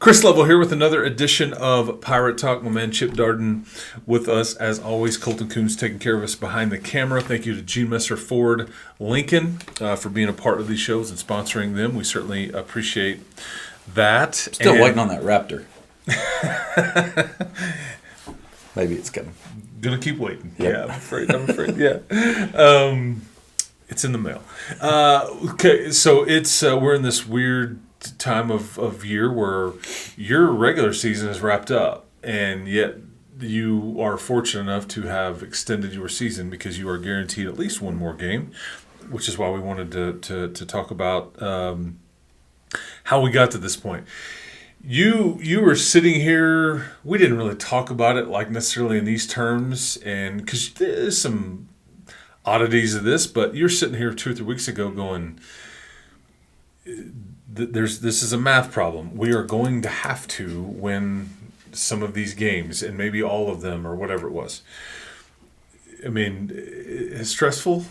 Chris Level here with another edition of Pirate Talk. My man Chip Darden with us as always. Colton Coombs taking care of us behind the camera. Thank you to Gene Messer Ford Lincoln for being a part of these shows and sponsoring them. We certainly appreciate that. Still waiting on that Raptor. Maybe it's coming. Gonna keep waiting. Yep. Yeah, I'm afraid. Yeah. It's in the mail. Okay, so it's we're in this weird time of year where your regular season is wrapped up, and yet you are fortunate enough to have extended your season because you are guaranteed at least one more game, which is why we wanted to talk about how we got to this point. You were sitting here. We didn't really talk about it like necessarily in these terms, and because there's some oddities of this, but you're sitting here 2 or 3 weeks ago going, this is a math problem. We are going to have to win some of these games, and maybe all of them, or whatever it was. I mean, it's stressful.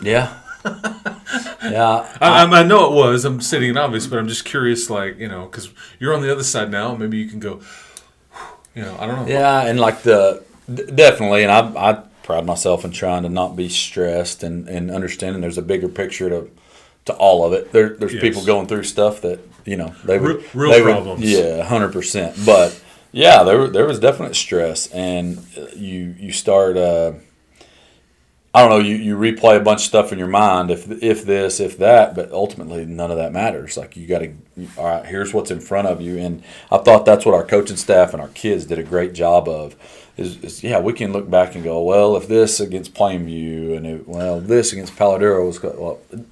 Yeah. Yeah. I know it was. I'm stating it obvious, but I'm just curious, because you're on the other side now. Maybe you can go, I don't know. Yeah, and definitely, and I pride myself in trying to not be stressed and understanding there's a bigger picture to all of it. There's Yes. people going through stuff that they would real problems. 100%. But yeah, there was definite stress, and you start. I don't know. You replay a bunch of stuff in your mind. If this, if that, but ultimately none of that matters. Like you got to. All right, here's what's in front of you, and I thought that's what our coaching staff and our kids did a great job of. Is we can look back and go, well, if this against Plainview and this against Paladero was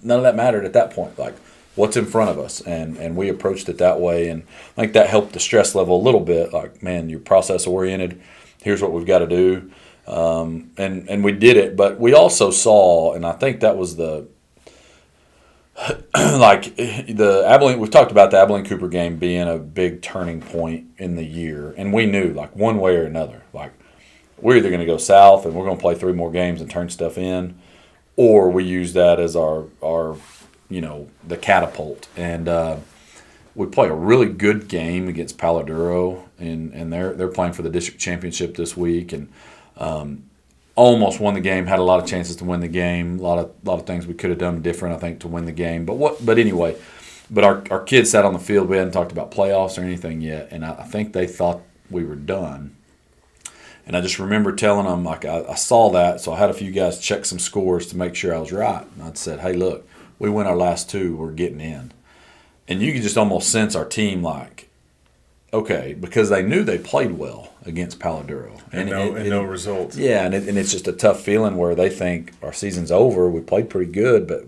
none of that mattered at that point. Like what's in front of us, and we approached it that way, and I think that helped the stress level a little bit. Like, man, you're process oriented. Here's what we've got to do, and we did it. But we also saw, and I think that was the Abilene. We've talked about the Abilene Cooper game being a big turning point in the year, and we knew one way or another, we're either going to go south and we're going to play 3 more games and turn stuff in, or we use that as our the catapult. And we play a really good game against Paladero, and they're playing for the district championship this week, and almost won the game. Had a lot of chances to win the game. A lot of things we could have done different, I think, to win the game. But anyway, our kids sat on the field. We hadn't talked about playoffs or anything yet, and I think they thought we were done. And I just remember telling them, I saw that, so I had a few guys check some scores to make sure I was right. And I said, hey, look, we win our last 2, we're getting in. And you could just almost sense our team okay, because they knew they played well against Paladero. And no results. Yeah, and it's just a tough feeling where they think our season's over. We played pretty good, but,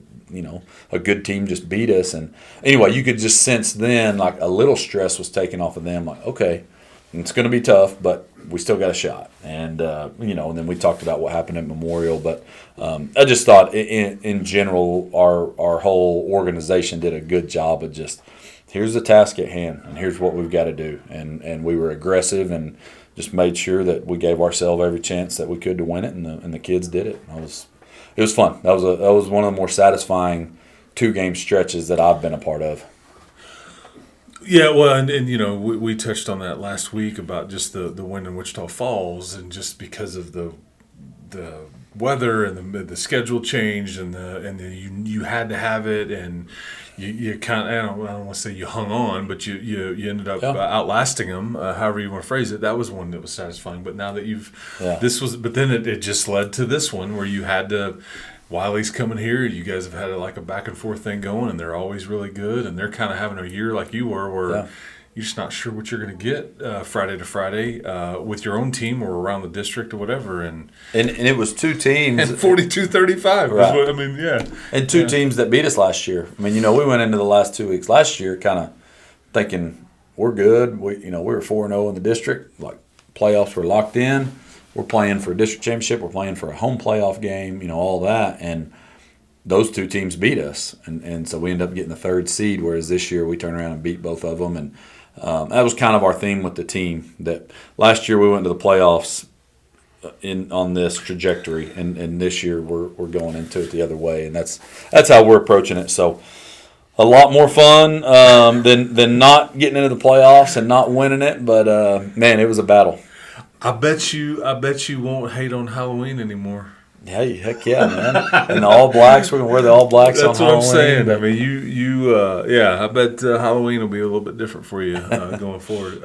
a good team just beat us. And anyway, you could just sense then a little stress was taken off of them. Okay, it's going to be tough, but we still got a shot. And, and then we talked about what happened at Memorial. But I just thought in general our whole organization did a good job of just here's the task at hand and here's what we've got to do. And we were aggressive and just made sure that we gave ourselves every chance that we could to win it, and the kids did it. It was fun. That was one of the more satisfying 2-game stretches that I've been a part of. Yeah, well, and we touched on that last week about just the win in Wichita Falls, and just because of the weather and the schedule changed, and you had to have it, and you kind of I don't want to say you hung on, but you ended up outlasting them, however you want to phrase it. That was one that was satisfying. But now that but then it just led to this one where you had to. Wylie's coming here. You guys have had a back and forth thing going, and they're always really good. And they're kind of having a year like you were, where you're just not sure what you're going to get Friday to Friday with your own team or around the district or whatever. And it was 2 teams. And 42-35. Right. And 2 teams that beat us last year. We went into the last 2 weeks last year kind of thinking we're good. We were 4-0 in the district. Playoffs were locked in. We're playing for a district championship. We're playing for a home playoff game, all that. And those 2 teams beat us. And so we ended up getting the 3rd seed, whereas this year we turned around and beat both of them. And that was kind of our theme with the team. That last year we went to the playoffs on this trajectory, and this year we're going into it the other way. And that's how we're approaching it. So a lot more fun than not getting into the playoffs and not winning it. But man, it was a battle. I bet you won't hate on Halloween anymore. Hey, heck yeah, man! And the All Blacks, we're gonna wear the All Blacks That's on what Halloween. I'm saying. I mean, yeah. I bet Halloween will be a little bit different for you going forward.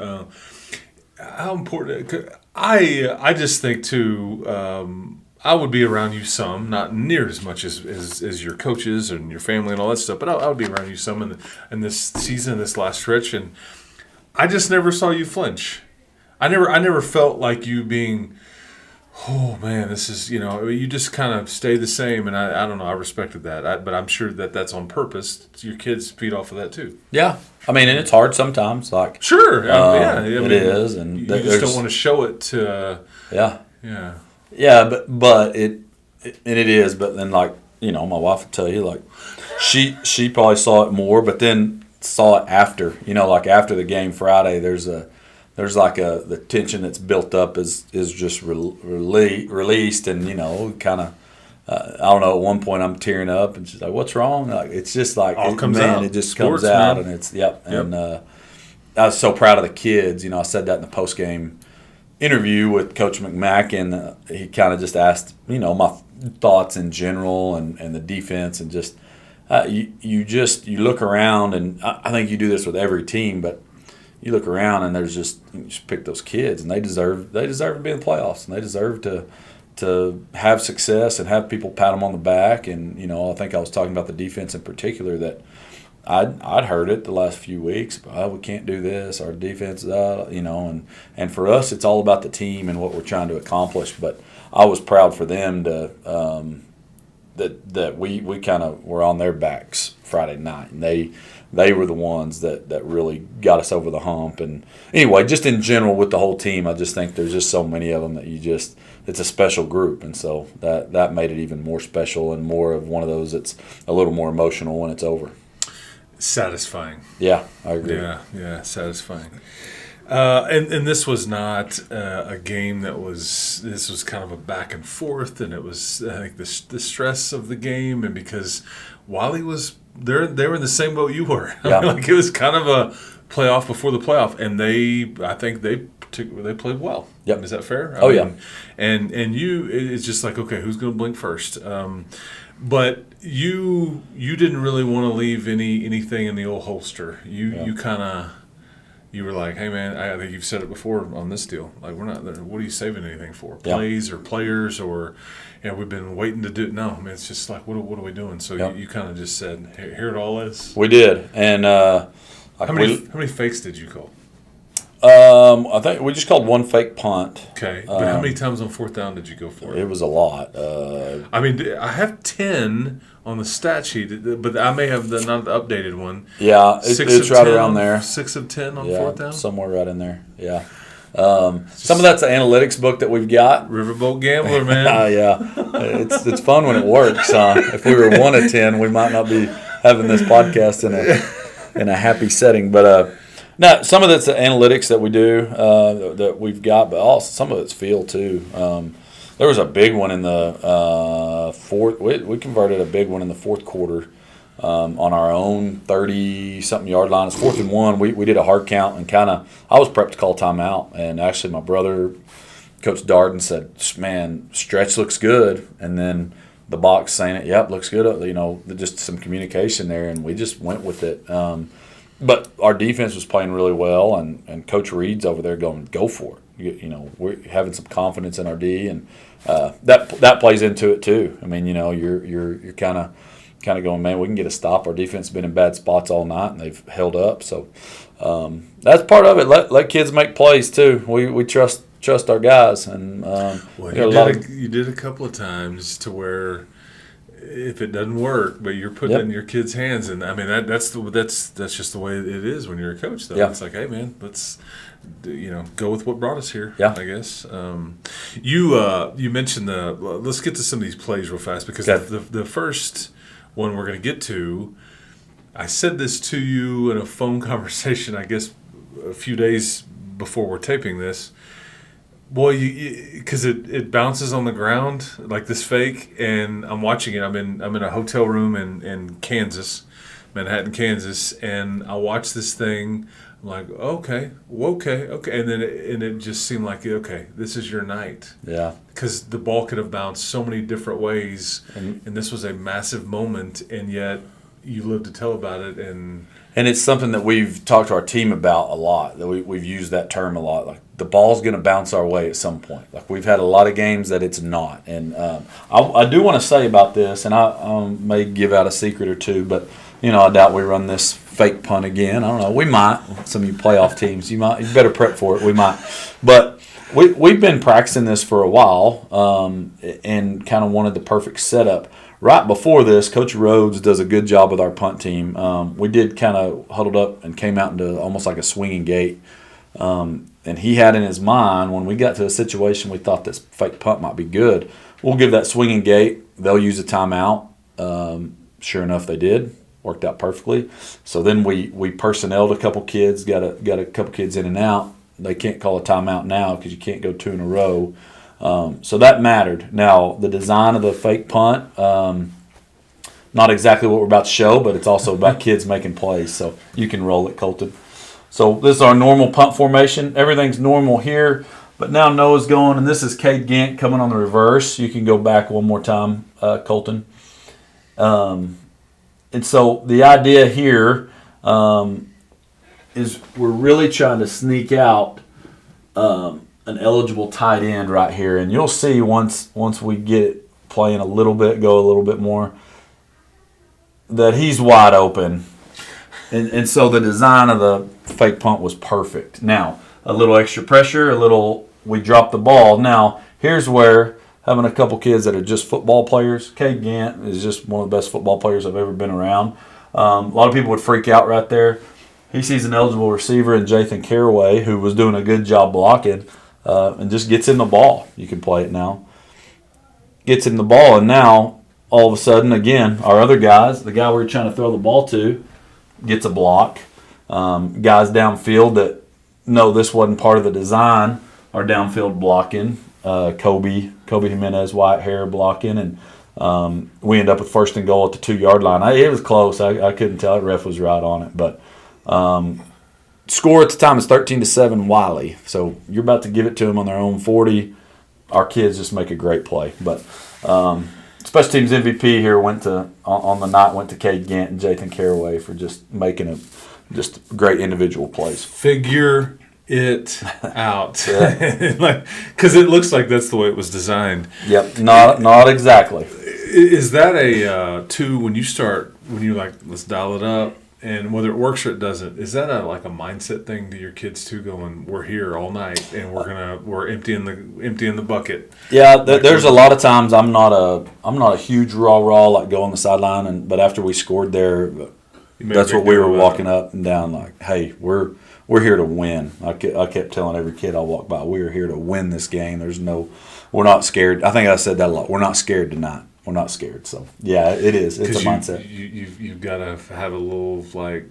How important? I just think too. I would be around you some, not near as much as your coaches and your family and all that stuff, but I would be around you some in this season, this last stretch, and I just never saw you flinch. I never felt like you being, oh man, this is, you just kind of stay the same, and I don't know, I respected that, but I'm sure that's on purpose. Your kids feed off of that too. Yeah, I mean, and it's hard sometimes. Like sure, yeah, it is, and you just don't want to show it to. Yeah. Yeah. Yeah, but it is. But then, like, my wife would tell you, like, she probably saw it more, but then saw it after. Like after the game Friday, there's the tension that's built up is just released, and kind of. I don't know. At one point, I'm tearing up, and she's like, "What's wrong?" Like, it's just like all comes out. It just Sports, comes out, man. and it's And I was so proud of the kids. I said that in the post game interview with Coach McMack, and he kind of just asked, my thoughts in general and the defense, and just you look around, and I think you do this with every team, but you look around and you just pick those kids, and they deserve to be in the playoffs, and they deserve to have success and have people pat them on the back. And I think I was talking about the defense in particular, that I'd heard it the last few weeks. We can't do this. Our defense, and for us, it's all about the team and what we're trying to accomplish. But I was proud for them to that we kind of were on their backs Friday night, and they were the ones that really got us over the hump. And anyway, just in general with the whole team, I just think there's just so many of them that it's a special group, and so that made it even more special and more of one of those that's a little more emotional when it's over. Satisfying. Yeah, I agree. Yeah, satisfying. And this was not a game this was kind of a back and forth, and it was, I think, the stress of the game, and because Wylie they were in the same boat you were. Yeah. Like it was kind of a playoff before the playoff, and I think they played well. Yep. Is that fair? Yeah. And it's just like, okay, who's going to blink first? But you didn't really want to leave anything in the old holster. You were like, hey man, I think you've said it before on this deal. Like, we're not. What are you saving anything for? Plays or players or, we've been waiting to do. No, I mean, it's just like, what are we doing? So you kind of just said, here it all is. We did, and how many fakes did you call? I think we just called one fake punt. Okay, but how many times on fourth down did you go for it? It was a lot. I mean, I have 10 on the stat sheet, but I may have not the updated one. Yeah, it's right around there. 6 of 10 on fourth down? Somewhere right in there, yeah. Some of that's the analytics book that we've got. Riverboat Gambler, man. Yeah, it's fun when it works. If we were 1 of 10, we might not be having this podcast in a happy setting. But no, some of that's the analytics that we do that we've got, but also some of it's feel too. There was a big one in the fourth. We converted a big one in the fourth quarter on our own 30-something yard line. It's 4th and 1. We did a hard count and I was prepped to call timeout. And actually my brother, Coach Darden, said, man, stretch looks good. And then the box saying it, yep, looks good. Just some communication there, and we just went with it. But our defense was playing really well, and Coach Reed's over there going, go for it. We're having some confidence in our D, and that plays into it too. I mean, you're kind of going, man, we can get a stop. Our defense has been in bad spots all night, and they've held up. So that's part of it. Let kids make plays too. We trust our guys, and you did a couple of times to where if it doesn't work, but you're putting it in your kids' hands, and I mean that's just the way it is when you're a coach. Though it's like, hey man, let's go with what brought us here. Yeah. I guess. You mentioned let's get to some of these plays real fast, because the first one we're going to get to, I said this to you in a phone conversation, I guess a few days before we're taping this. Boy, because it bounces on the ground like this fake, and I'm watching it. I'm in a hotel room in Kansas, Manhattan, Kansas, and I watched this thing. I'm like, okay, and then it just seemed like, okay, this is your night. Yeah. Because the ball could have bounced so many different ways, and this was a massive moment, and yet you lived to tell about it. And it's something that we've talked to our team about a lot, that we've used that term a lot. Like, the ball's going to bounce our way at some point. Like, we've had a lot of games that it's not. And I do want to say about this, and I may give out a secret or two, but, I doubt we run this fake punt again. I don't know. We might. Some of you playoff teams, you better prep for it. We might. But we've been practicing this for a while and kind of wanted the perfect setup. Right before this, Coach Rhodes does a good job with our punt team. We did kind of huddled up and came out into almost like a swinging gate. And he had in his mind, when we got to a situation we thought this fake punt might be good, we'll give that swinging gate. They'll use a timeout. Sure enough, they did. Worked out perfectly. So then we personneled a couple kids, got a couple kids in and out. They can't call a timeout now because you can't go 2 in a row. So that mattered. Now, the design of the fake punt, not exactly what we're about to show, but it's also about kids making plays. So you can roll it, Colton. So this is our normal punt formation. Everything's normal here, but now Noah's going, and this is Cade Gant coming on the reverse. You can go back one more time, Colton. And so the idea here is we're really trying to sneak out an eligible tight end right here. And you'll see once we get it playing a little bit, go a little bit more, that he's wide open. And so the design of the fake punt was perfect. Now, a little extra pressure, we dropped the ball. Now, here's where having a couple kids that are just football players. Cade Gant is just one of the best football players I've ever been around. A lot of people would freak out right there. He sees an eligible receiver in Jathan Caraway, who was doing a good job blocking, and just gets in the ball. You can play it now. Gets in the ball, and now, all of a sudden, again, our other guys, the guy we were trying to throw the ball to, gets a block. Guys downfield that know this wasn't part of the design are downfield blocking. Kobe Jimenez, white hair blocking, and we end up with 1st and goal at the 2-yard line. It was close. I couldn't tell. The ref was right on it. But score at the time is 13-7 Wylie. So you're about to give it to them on their own 40. Our kids just make a great play. But special teams MVP here went to Cade Gant and Jathan Caraway for just making just great individual plays. Figure it out. Because it looks like that's the way it was designed. Yep, not exactly. Is that a when you're like, let's dial it up, and whether it works or it doesn't, is that a mindset thing to your kids too, going, we're here all night and we're emptying the bucket? Yeah, there's a lot of times I'm not a huge raw like go on the sideline, but after we scored there, that's what we were walking up and down like, hey, we're here to win. I kept telling every kid I walked by, we're here to win this game. We're not scared. I think I said that a lot. We're not scared tonight. We're not scared. So, yeah, it is. It's a mindset. You've got to have a little, for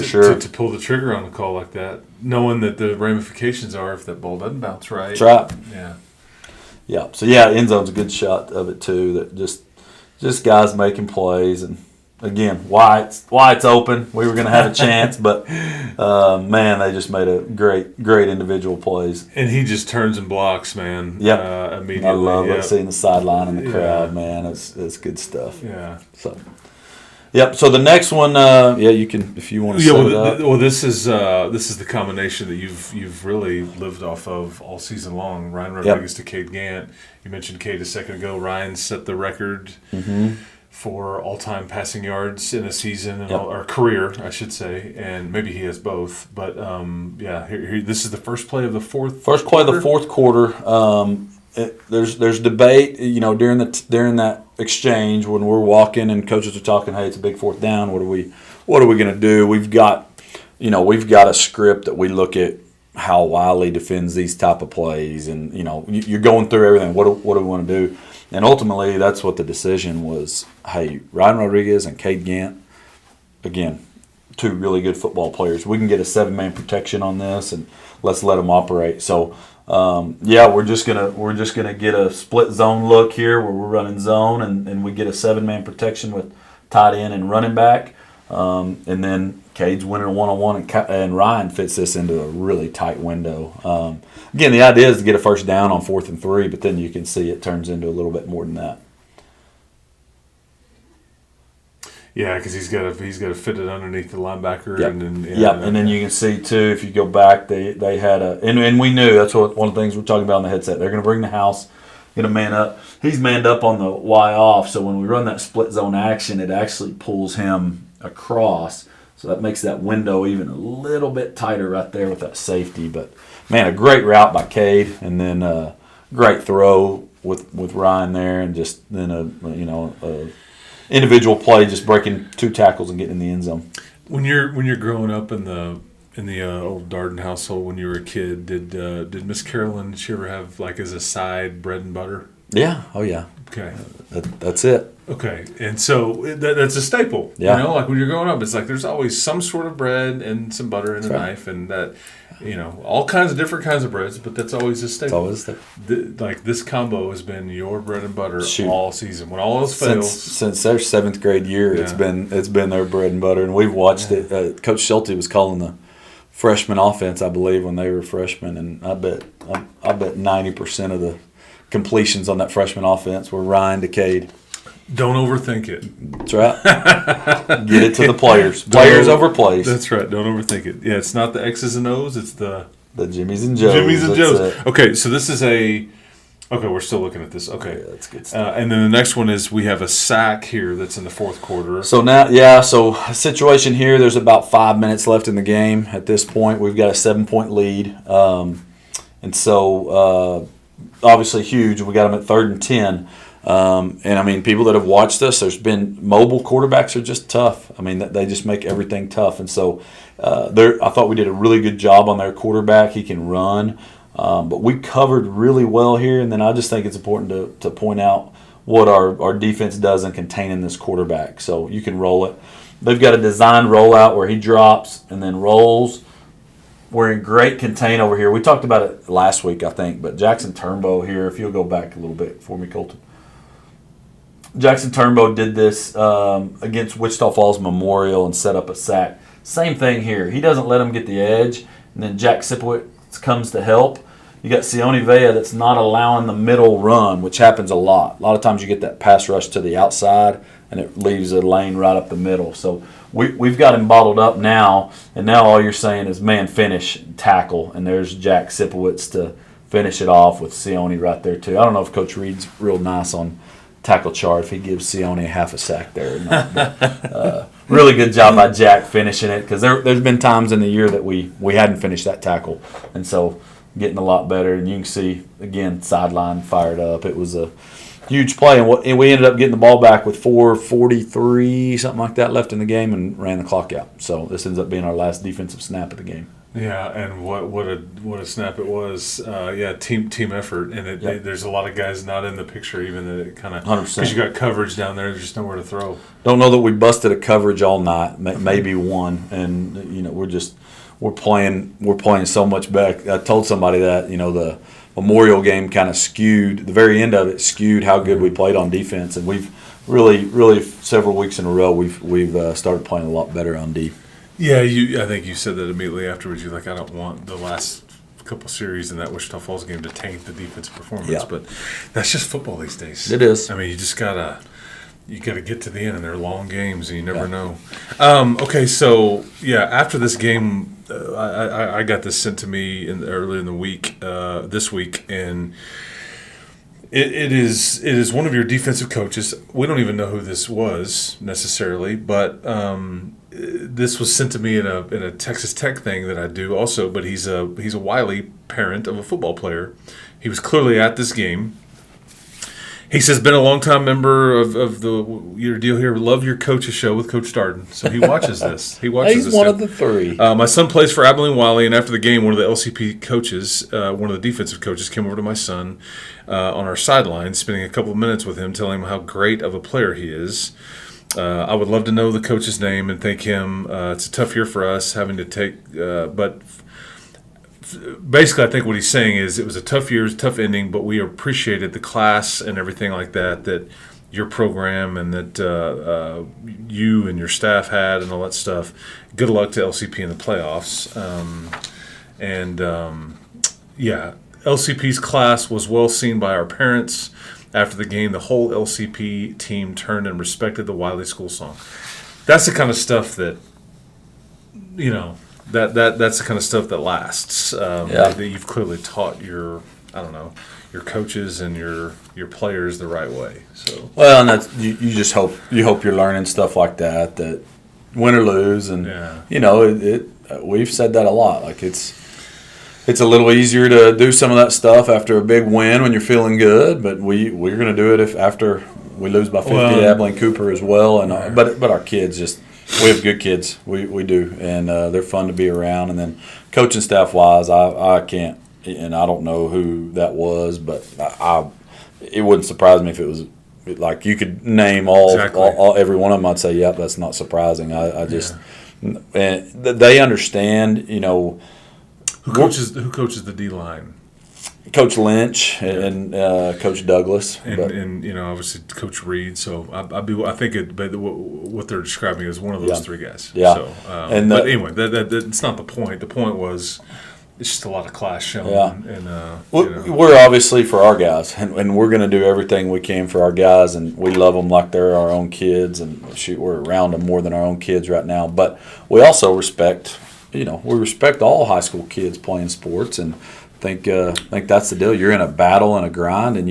sure. To pull the trigger on a call like that, knowing that the ramifications are if that ball doesn't bounce right. That's right. Yeah. Yeah. So, yeah, end zone's a good shot of it, too, that just guys making plays. And, again, why it's open. We were going to have a chance, but, man, they just made a great individual plays. And he just turns and blocks, man. Yep. Immediately. I love seeing the sideline and the crowd, man. It's good stuff. Yeah. So, yep. So the next one, you can if you want to set it up. Well, this is the combination that you've really lived off of all season long. Ryan Rodriguez to Cade Gant. You mentioned Cade a second ago. Ryan set the record. Mm-hmm. For all-time passing yards in a season or career, I should say, and maybe he has both. But here, this is the first play of the fourth. First play of the fourth quarter. There's debate, during that exchange when we're walking and coaches are talking. Hey, it's a big 4th down. What are we going to do? We've got a script that we look at how Wylie defends these type of plays, and you're going through everything. What do we want to do? And ultimately, that's what the decision was. Hey, Ryan Rodriguez and Cade Gant, again, 2 really good football players. We can get a 7-man protection on this, and let's let them operate. So, we're just gonna get a split zone look here where we're running zone, and we get a 7-man protection with tight end and running back. And then Cade's winning a one-on-one, and Ryan fits this into a really tight window. Again, the idea is to get a first down on 4th and 3, but then you can see it turns into a little bit more than that. Yeah, because he's got to fit it underneath the linebacker. Yep. And then, and then you can see too, if you go back, they had and we knew that's what one of the things we're talking about in the headset. They're going to bring the house, get a man up. He's manned up on the Y off, so when we run that split zone action, it actually pulls him across. So that makes that window even a little bit tighter right there with that safety. But man, a great route by Cade, and then a great throw with Ryan there, and just then a individual play, just breaking 2 tackles and getting in the end zone. When you're growing up in the old Darden household when you were a kid, did Miss Carolyn, did she ever have like as a side bread and butter? Yeah. Oh yeah. Okay. That's it. Okay, and so that's a staple. Yeah. Like when you're growing up, it's like there's always some sort of bread and some butter and a knife, and that, all kinds of different kinds of breads, but that's always a staple. It's always like this combo has been your bread and butter all season. When all else fails, since their 7th grade year, it's been their bread and butter, and we've watched it. Coach Schulte was calling the freshman offense, I believe, when they were freshmen, and I bet 90% of the completions on that freshman offense were Ryan to Cade. Don't overthink it. That's right. Get it to the players. Players over plays. That's right. Don't overthink it. Yeah, it's not the X's and O's. It's the Jimmys and Joes. Jimmys and Joes. Okay, so this is okay, we're still looking at this. Okay. Yeah, that's good stuff. And then the next one is we have a sack here that's in the 4th quarter. So now, situation here, there's about 5 minutes left in the game at this point. We've got a 7-point lead. And so, obviously huge. We got them at 3rd and 10. And I mean, people that have watched us, there's been mobile quarterbacks are just tough. I mean, they just make everything tough. And so, I thought we did a really good job on their quarterback. He can run, but we covered really well here. And then I just think it's important to point out what our defense does in containing this quarterback. So you can roll it. They've got a designed rollout where he drops and then rolls. We're in great contain over here. We talked about it last week, I think, but Jackson Turnbow here, if you'll go back a little bit for me, Colton. Jackson Turnbow did this against Wichita Falls Memorial and set up a sack. Same thing here. He doesn't let him get the edge, and then Jack Sipowicz comes to help. You got Sione Vea that's not allowing the middle run, which happens a lot. A lot of times you get that pass rush to the outside, and it leaves a lane right up the middle. So we've got him bottled up now, and now all you're saying is man finish, tackle, and there's Jack Sipowicz to finish it off with Sione right there too. I don't know if Coach Reed's real nice on tackle chart if he gives Sione half a sack there or not. But, really good job by Jack finishing it, because there's been times in the year that we hadn't finished that tackle, and so getting a lot better. And you can see again sideline fired up. It was a huge play, and we ended up getting the ball back with 4:43 something like that left in the game and ran the clock out. So this ends up being our last defensive snap of the game. Yeah, and what a snap it was. Team effort, and there's a lot of guys not in the picture even that it kind of 100%, because you got coverage down there, there's just nowhere to throw. Don't know that we busted a coverage all night, maybe one, and we're playing so much back. I told somebody that the Memorial game kind of skewed the very end of it, skewed how good we played on defense, and we've really several weeks in a row we've started playing a lot better on D. Yeah, I think you said that immediately afterwards. You're like, I don't want the last couple series in that Wichita Falls game to taint the defensive performance. Yeah. But that's just football these days. It is. I mean, you just gotta get to the end, and they're long games, and you never know. Okay, so after this game, I got this sent to me early in the week, this week, and it is one of your defensive coaches. We don't even know who this was necessarily, but this was sent to me in a Texas Tech thing that I do also. But he's a Wylie parent of a football player. He was clearly at this game. He says, been a long-time member of your deal here. Love your coach's show with Coach Darden. So he watches this. He watches He's this. One of the three. My son plays for Abilene Wylie, and after the game, one of the LCP coaches, one of the defensive coaches, came over to my son on our sideline, spending a couple of minutes with him, telling him how great of a player he is. I would love to know the coach's name and thank him. It's a tough year for us having to take, but basically I think what he's saying is it was a tough year, it was a tough ending, but we appreciated the class and everything like that your program and that you and your staff had and all that stuff. Good luck to LCP in the playoffs. LCP's class was well seen by our parents. After the game, the whole LCP team turned and respected the Wylie School song. That's the kind of stuff that, that's the kind of stuff that lasts. That you've clearly taught your coaches and your players the right way. So well, and that's you just hope you're learning stuff like that win or lose, and we've said that a lot. Like it's a little easier to do some of that stuff after a big win when you're feeling good, but we're going to do it if after we lose by 50 to Abilene Cooper as well. And but our kids we have good kids, we do, and they're fun to be around. And then coaching staff wise, I can't, and I don't know who that was, but it wouldn't surprise me if it was like you could name every one of them. I'd say, yeah, that's not surprising. I just and they understand, Who coaches the D line? Coach Lynch and Coach Douglas, and obviously Coach Reed. So I think what they're describing is one of those three guys. Yeah. So, but anyway, that's not the point. The point was it's just a lot of class shown. Yeah. And we're obviously for our guys, and we're going to do everything we can for our guys, and we love them like they're our own kids, and shoot, we're around them more than our own kids right now. But we also respect. We respect all high school kids playing sports, and think that's the deal. You're in a battle and a grind, and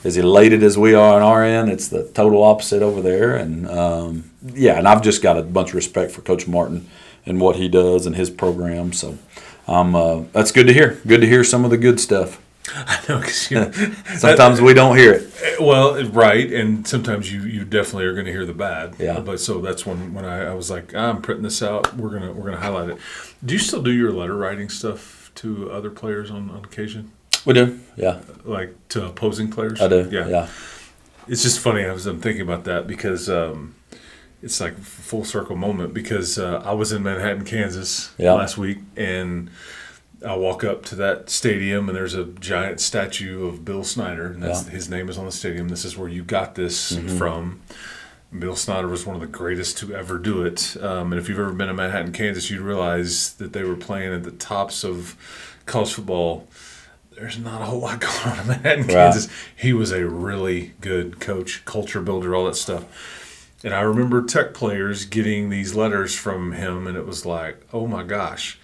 as elated as we are on our end, it's the total opposite over there. And and I've just got a bunch of respect for Coach Martin and what he does and his program. So that's good to hear. Good to hear some of the good stuff. I know, because sometimes we don't hear it. Well, right, and sometimes you definitely are going to hear the bad. Yeah. But so that's when I was like, I'm printing this out. We're gonna highlight it. Do you still do your letter writing stuff to other players on occasion? We do. Yeah. Like to opposing players? I do. Yeah. Yeah. It's just funny. I'm thinking about that because it's like a full circle moment because I was in Manhattan, Kansas last week, and I walk up to that stadium, and there's a giant statue of Bill Snyder, and his name is on the stadium. This is where you got this from. Bill Snyder was one of the greatest to ever do it. And if you've ever been to Manhattan, Kansas, you'd realize that they were playing at the tops of college football. There's not a whole lot going on in Manhattan, Kansas. He was a really good coach, culture builder, all that stuff. And I remember Tech players getting these letters from him, and it was like, oh my gosh.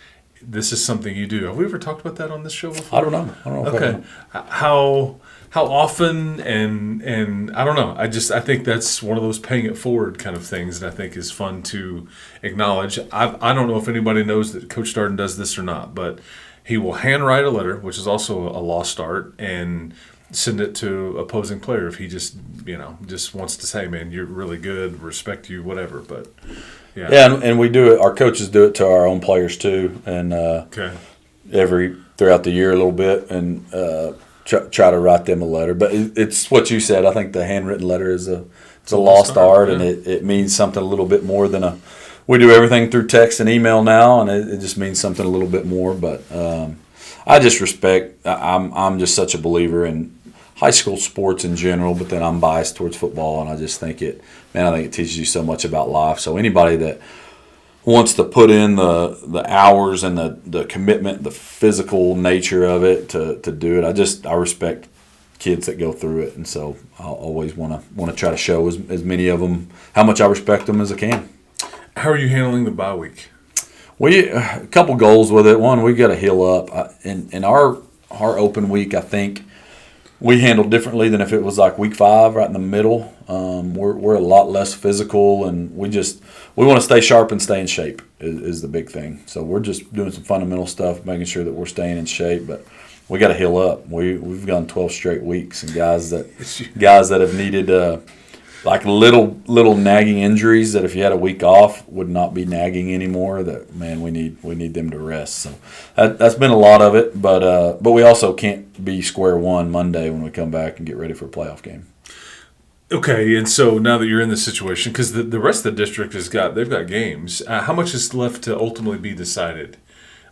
This is something you do. Have we ever talked about that on this show before? I don't know. Okay. How often and I don't know. I think that's one of those paying it forward kind of things that I think is fun to acknowledge. I don't know if anybody knows that Coach Darden does this or not, but he will handwrite a letter, which is also a lost art, and send it to opposing player if he just wants to say, man, you're really good, respect you, whatever. But yeah, and we do it. Our coaches do it to our own players too, and throughout the year a little bit, and try to write them a letter. But it's what you said. I think the handwritten letter is a lost art, and it means something a little bit more than we do everything through text and email now, and it just means something a little bit more. But I just respect. I'm just such a believer in high school sports in general, but then I'm biased towards football, and I just think it teaches you so much about life. So anybody that wants to put in the hours and the commitment, the physical nature of it to do it, I respect kids that go through it, and so I'll always want to try to show as many of them how much I respect them as I can. How are you handling the bye week? A couple goals with it. One, we got to heal up. In our open week, I think we handled differently than if it was like week 5 right in the middle. We're a lot less physical, and we want to stay sharp and stay in shape is the big thing. So we're just doing some fundamental stuff, making sure that we're staying in shape, but we got to heal up. We've gone 12 straight weeks, and guys that have needed like little nagging injuries that if you had a week off would not be nagging anymore. That, man, we need them to rest. So that's been a lot of it, but we also can't be square one Monday when we come back and get ready for a playoff game. Okay, and so now that you're in this situation, because the rest of the district they've got games. How much is left to ultimately be decided?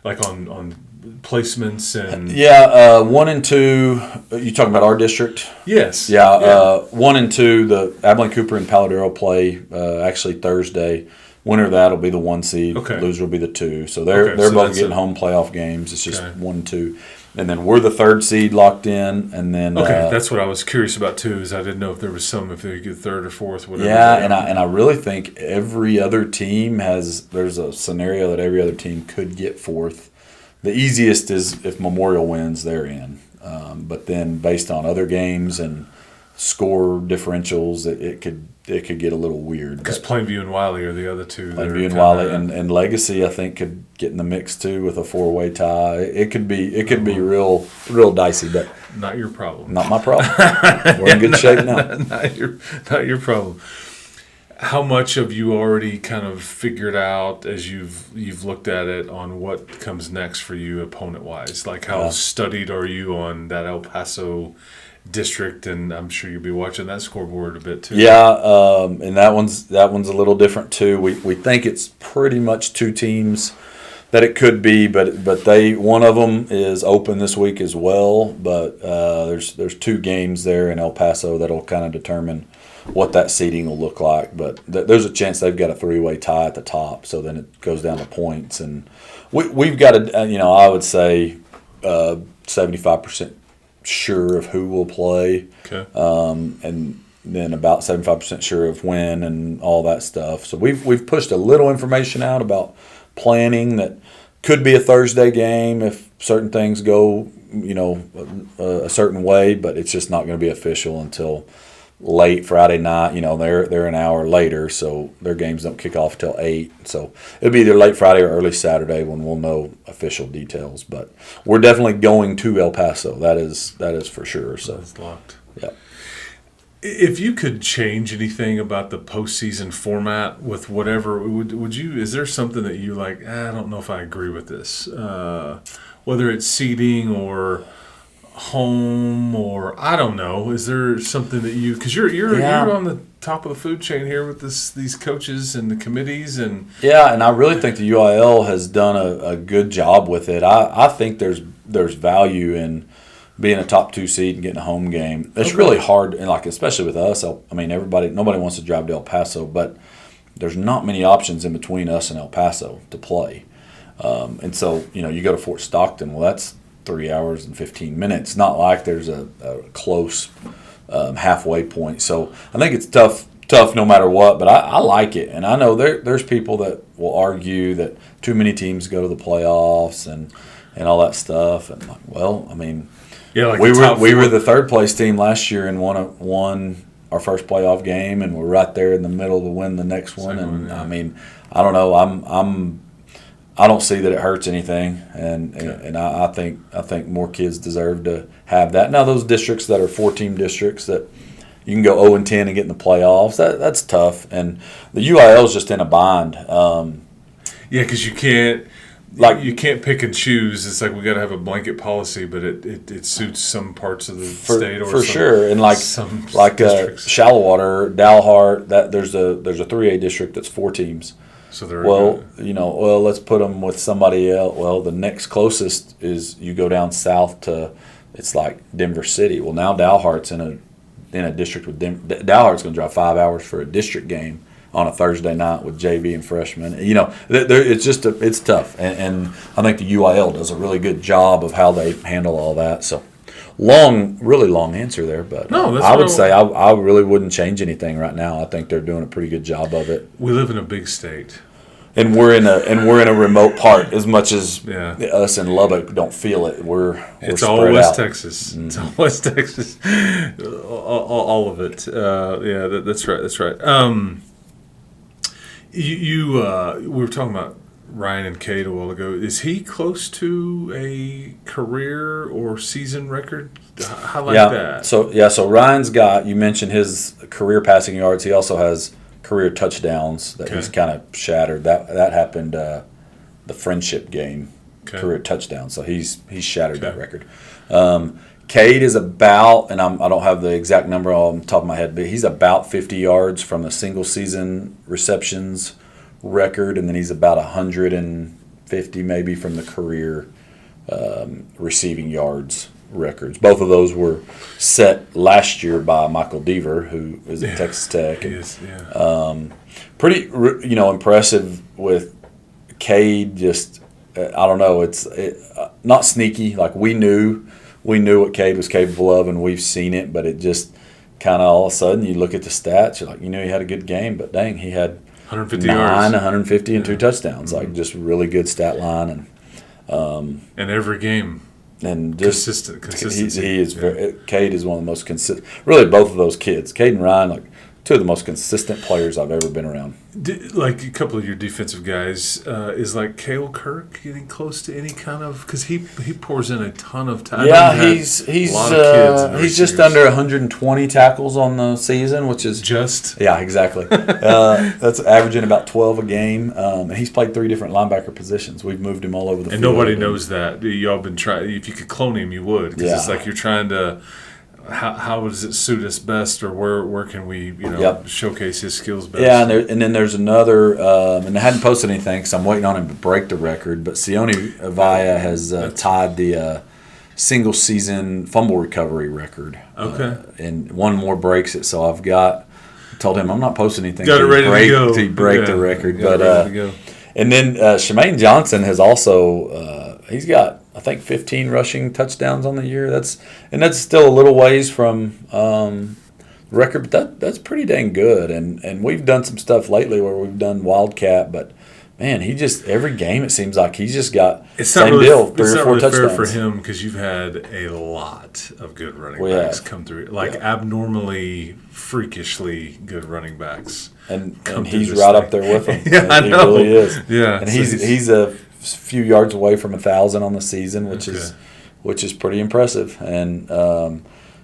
like on placements and? Yeah, 1 and 2. You talking about our district? Yes. Yeah, 1 and 2. The Abilene Cooper and Paladero play actually Thursday. Winner of that will be the 1 seed. Okay. Loser will be the 2. So they're so both that's getting home playoff games. It's just Okay. 1 and 2, and then we're the 3rd seed locked in, and then Okay, that's what I was curious about too. Is I didn't know if there was if they could get 3rd or 4th, whatever. yeah, and I really think every other team there's a scenario that every other team could get 4th. The easiest is if Memorial wins, they're in. But then based on other games and score differentials, it could get a little weird. Because Plainview and Wylie are the other two. Plainview and Wylie and Legacy, I think, could get in the mix too with a 4-way tie. It could be real dicey, but not your problem. Not my problem. We're in good shape now. Not your problem. How much have you already kind of figured out as you've looked at it on what comes next for you opponent wise? Like how studied are you on that El Paso district? And I'm sure you'll be watching that scoreboard a bit too. Yeah, and that one's a little different too. We think it's pretty much 2 teams that it could be, but one of them is open this week as well. But there's 2 games there in El Paso that'll kind of determine what that seeding will look like. But there's a chance they've got a 3-way tie at the top, so then it goes down to points. And we've got I would say 75% sure of who will play, Okay. and then about 75% sure of when and all that stuff. So we've pushed a little information out about planning that could be a Thursday game if certain things go a certain way, but it's just not going to be official until late Friday night. They're an hour later, so their games don't kick off till 8. So it'll be either late Friday or early Saturday when we'll know official details. But we're definitely going to El Paso. That is for sure. So it's locked. Yeah. If you could change anything about the postseason format with whatever, would you? Is there something that you like? I don't know if I agree with this. Whether it's seeding or home or I don't know. Is there something that you? Because you're on the top of the food chain here with these coaches and the committees and. Yeah, and I really think the UIL has done a good job with it. I think there's value in being a top 2 seed and getting a home game. It's really hard, and especially with us. I mean, nobody wants to drive to El Paso, but there's not many options in between us and El Paso to play. And so you go to Fort Stockton. Well, that's 3 hours and 15 minutes. Not like there's a close halfway point. So I think it's tough no matter what. But I like it, and I know there's people that will argue that too many teams go to the playoffs and all that stuff. And we were the 3rd place team last year and won our first playoff game, and we're right there in the middle to win the next one. And I mean, I don't know. I don't see that it hurts anything, and I think more kids deserve to have that. Now those districts that are 4-team districts that you can go 0-10 and get in the playoffs, that's tough. And the UIL is just in a bind. Because you can't. You can't pick and choose. It's like we got to have a blanket policy, but it suits some parts of the state or for sure. And Shallowater, Dalhart, that there's a 3A district that's 4 teams. So they're let's put them with somebody else. Well, the next closest is you go down south to, it's like Denver City. Well, now Dalhart's in a district with Denver. Dalhart's going to drive 5 hours for a district game on a Thursday night with JV and freshmen. It's tough, and I think the UIL does a really good job of how they handle all that. So really long answer there, but no, I would say I really wouldn't change anything right now. I think they're doing a pretty good job of it. We live in a big state, and we're in a remote part. As much as us in Lubbock don't feel it, it's all West out. Texas. Mm-hmm. It's all West Texas, all of it. That's right. That's right. We were talking about Ryan and Cade a while ago. Is he close to a career or season record? Highlight that. So Ryan's got, you mentioned his career passing yards. He also has career touchdowns that he's kind of shattered. That happened the friendship game, career touchdowns. So he's shattered that record. Cade is about, and I don't have the exact number on the top of my head, but he's about 50 yards from the single season receptions record, and then he's about 100 and 50 maybe from the career receiving yards records. Both of those were set last year by Michael Deaver, who is at Texas Tech. He is, yeah. Pretty, impressive with Cade. Just, I don't know. It's not sneaky. Like we knew what Cade was capable of, and we've seen it. But it just kind of all of a sudden, you look at the stats, you're like, he had a good game, but dang, he had 150 yards, 150 and 2 touchdowns. Like just really good stat line, and every game. And just consistency. He is Cade is one of the most consistent. Really, both of those kids, Cade and Ryan, like two of the most consistent players I've ever been around. Like a couple of your defensive guys, is like Cale Kirk getting close to any kind of, because he pours in a ton of time. Yeah, he's just under 120 tackles on the season, which is exactly. That's averaging about 12 a game. And he's played 3 different linebacker positions. We've moved him all over the field. And nobody knows that. Y'all been trying. If you could clone him, you would. Because it's like you're trying to. How does it suit us best, or where can we showcase his skills best? Yeah, and then there's another, and I hadn't posted anything because I'm waiting on him to break the record, but Sione Avaya has tied the single season fumble recovery record. Okay. And one more breaks it, so told him I'm not posting anything to break the record. And then Shemaine Johnson has also he's got, I think, 15 rushing touchdowns on the year. That's still a little ways from record, but that's pretty dang good. And we've done some stuff lately where we've done Wildcat, but man, he just every game it seems like he's just got same deal, 3 or 4 touchdowns. Fair for him because you've had a lot of good running backs come through, abnormally, freakishly good running backs. And he's right up there with them. I know. He really is. Yeah, and he's a few yards away from 1,000 on the season, which is pretty impressive. And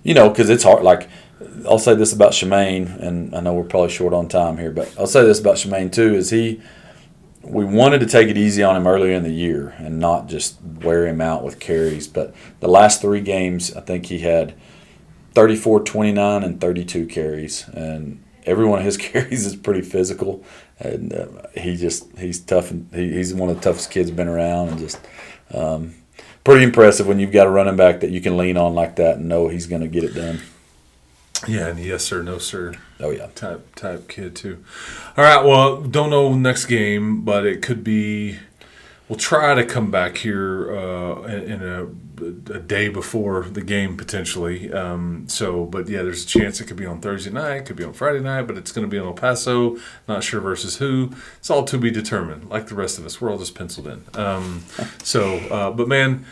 because it's hard. Like I'll say this about Shemaine, and I know we're probably short on time here, but I'll say this about Shemaine too: is we wanted to take it easy on him earlier in the year and not just wear him out with carries. But the last 3 games, I think he had 34, 29, and 32 carries, and every one of his carries is pretty physical, and he's tough, and he's one of the toughest kids been around, and just pretty impressive when you've got a running back that you can lean on like that and know he's going to get it done. Yeah, and yes sir, no sir. Oh yeah, type kid too. All right, well, don't know next game, but it could be. We'll try to come back here in a day before the game potentially. But yeah, there's a chance it could be on Thursday night, could be on Friday night, but it's going to be in El Paso. Not sure versus who. It's all to be determined. Like the rest of us, we're all just penciled in. But man,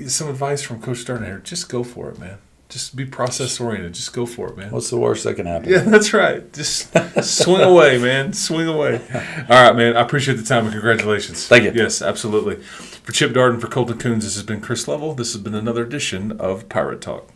some advice from Coach Darden here: just go for it, man. Just be process oriented. Just go for it, man. What's the worst that can happen? Yeah, that's right. Just swing away, man. Swing away. All right, man. I appreciate the time and congratulations. Thank you. Yes, absolutely. For Chip Darden, for Colton Coons, this has been Chris Lovell. This has been another edition of Pirate Talk.